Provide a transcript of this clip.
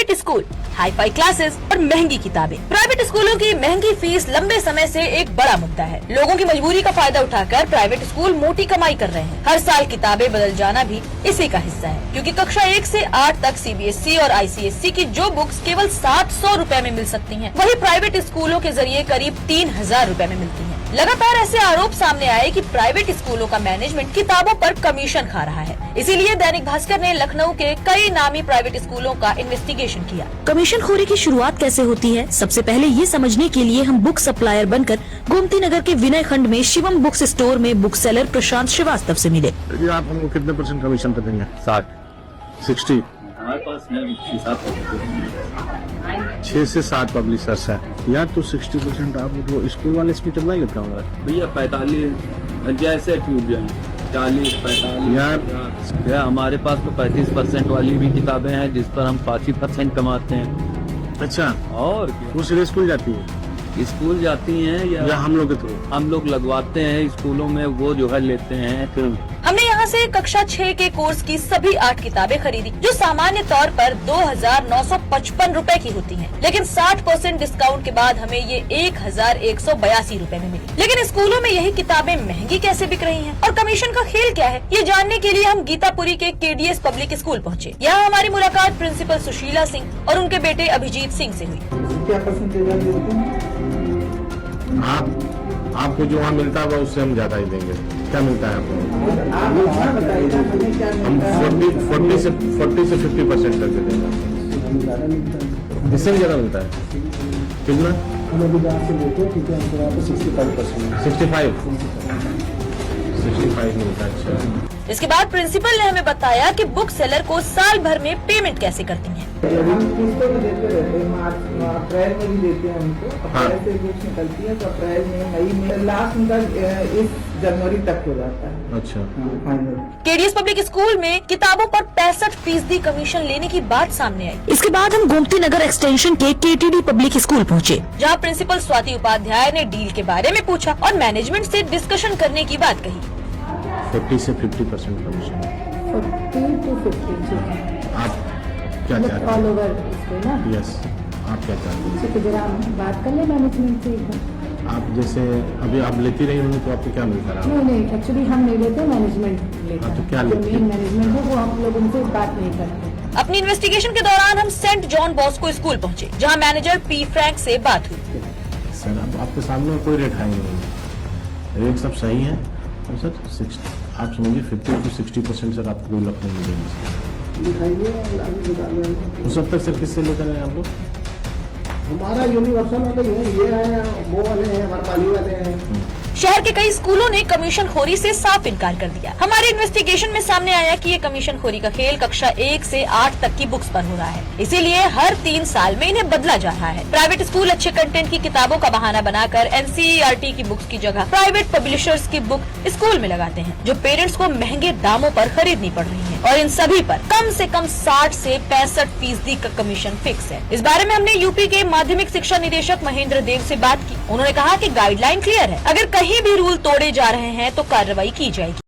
Private school, hi fi classes और महंगी किताबें। प्राइवेट स्कूलों की महंगी फीस लंबे समय से एक बड़ा मुद्दा है। लोगों की मजबूरी का फायदा उठाकर प्राइवेट स्कूल मोटी कमाई कर रहे हैं। हर साल किताबें बदल जाना भी इसी का हिस्सा है, क्योंकि कक्षा 1 से 8 तक CBSE और ICSE की जो बुक्स केवल 700 रुपए में मिल सकती हैं, वही प्राइवेट स्कूलों के जरिए करीब 3000 रुपए में मिलती हैं। लगातार ऐसे आरोप सामने आए कि प्राइवेट स्कूलों का मैनेजमेंट किताबों पर कमीशन खा रहा है। इसीलिए दैनिक भास्कर ने लखनऊ के कई नामी प्राइवेट स्कूलों का इन्वेस्टिगेशन किया। कमीशन खोरी की शुरुआत कैसे होती है, सबसे पहले ये समझने के लिए हम बुक सप्लायर बनकर गोमती नगर के विनय खंड में शिवम बुक्स स्टोर में बुक सेलर प्रशांत श्रीवास्तव से मिले। आप हमको कितने % कमीशन पे देंगे? 60 हमारे पास 6 से 7 पब्लिशर्स है यार, तो 60% आप तो स्कूल वाले इसमें कितना ही करता होगा भैया 45 जैसे टूट जाए 40-45 यार। हमारे पास तो 35% वाली भी किताबें हैं जिस पर हम 5% कमाते हैं। अच्छा, और वो सीधे स्कूल जाती है स्कूल जाती हैं या हम लोग के थ्रू? हम लोग लगवाते हैं स्कूलों में, वो जो है लेते हैं। हमने यहाँ से कक्षा 6 के कोर्स की सभी 8 किताबें खरीदी, जो सामान्य तौर पर 2955 रुपए की होती हैं, लेकिन 60% डिस्काउंट के बाद हमें ये 1182 रुपए में मिली। लेकिन स्कूलों में यही किताबें महंगी कैसे बिक रही हैं और कमीशन का खेल क्या है, ये जानने के लिए हम गीतापुरी के KDS पब्लिक स्कूल पहुँचे। यहाँ हमारी मुलाकात प्रिंसिपल सुशीला सिंह और उनके बेटे अभिजीत सिंह से हुई। क्या परसेंटेज आपको जो वहाँ मिलता है उससे हम ज्यादा ही देंगे। क्या मिलता है आपको? हम 40 से 50% तक दे देंगे। इससे भी ज्यादा मिलता है कितना? हम अभी जहाँ से लेते हैं क्योंकि हमको यहाँ पे 65 मिलता है। अच्छा, इसके बाद प्रिंसिपल ने हमें बताया कि बुक सेलर को साल भर में पेमेंट कैसे करती हैं। किस्तों में देते रहते हैं, अप्रैल में भी देते हैं उनको। अप्रैल से बुक्स निकलती है तो अप्रैल में, मई में, लास्ट उनका इस जनवरी तक हो जाता है। अच्छा, फाइनल। KDS पब्लिक स्कूल में किताबों पर 65% कमीशन लेने की बात सामने आई। इसके बाद हम गोमती नगर एक्सटेंशन के KTD पब्लिक स्कूल पहुँचे, जहाँ प्रिंसिपल स्वाति उपाध्याय ने डील के बारे में पूछा और मैनेजमेंट से डिस्कशन करने की बात कही। 40 से 50% कमीशन। 40 to 50 आप क्या चाहते ऑल हैं? ओवर इसको ना। यस, आप क्या चाहते हैं? तो जरा हम बात कर ले मैनेजमेंट से एक बार। आप जैसे अभी आप लेती रही होंगी तो आपको क्या मिलता रहा? नहीं नहीं, एक्चुअली हम नहीं लेते, मैनेजमेंट लेता हाँ, तो है। क्या जो लेती है? मेन मैनेजमेंट है वो हम लोग उनसे बात नहीं करते। अपनी इन्वेस्टिगेशन के दौरान हम सेंट जॉन बॉस्को स्कूल पहुँचे, जहाँ मैनेजर P. फ्रैंक से बात हुई। सर, अब आपके सामने कोई रेट हाई नहीं है, रेट सब सही है। और सर आप समझिए 50 to 60% सर आपको कोई लग नहीं मिलेंगे। उस हद तक सर किससे लेकर आए आप लोग? हमारा यूनिवर्सल वाले हैं, ये है, वो वाले हैं, हमारे पाली वाले हैं। शहर के कई स्कूलों ने कमीशन खोरी से साफ इनकार कर दिया। हमारे इन्वेस्टिगेशन में सामने आया कि ये कमीशन खोरी का खेल कक्षा 1 से 8 तक की बुक्स पर हो रहा है, इसीलिए हर 3 साल में इन्हें बदला जा रहा है। प्राइवेट स्कूल अच्छे कंटेंट की किताबों का बहाना बनाकर NCERT की बुक्स की जगह प्राइवेट पब्लिशर्स की बुक स्कूल में लगाते हैं, जो पेरेंट्स को महंगे दामों पर खरीदनी पड़ रही है, और इन सभी पर कम से कम 60 से 65% का कमीशन फिक्स है। इस बारे में हमने यूपी के माध्यमिक शिक्षा निदेशक महेंद्र देव से बात की। उन्होंने कहा कि गाइडलाइन क्लियर है, अगर कहीं भी रूल तोड़े जा रहे हैं तो कार्रवाई की जाएगी।